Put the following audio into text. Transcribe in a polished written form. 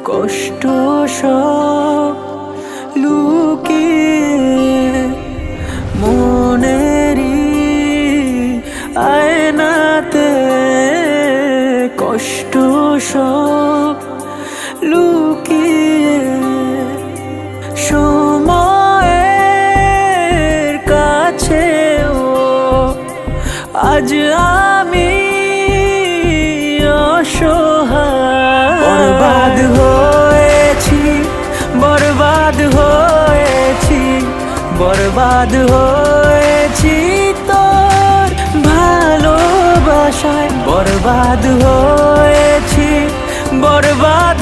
কষ্ট সব লুকিয়ে মনেরই আয়নাতে, কষ্ট সব লুকিয়ে সময়ের কাছেও আজ আমি অসহায়। বরবাদ হয়েছি, বরবাদ হয়েছি, বরবাদ হয়েছি তোর ভালোবাসায়। বরবাদ হয়েছি, বরবাদ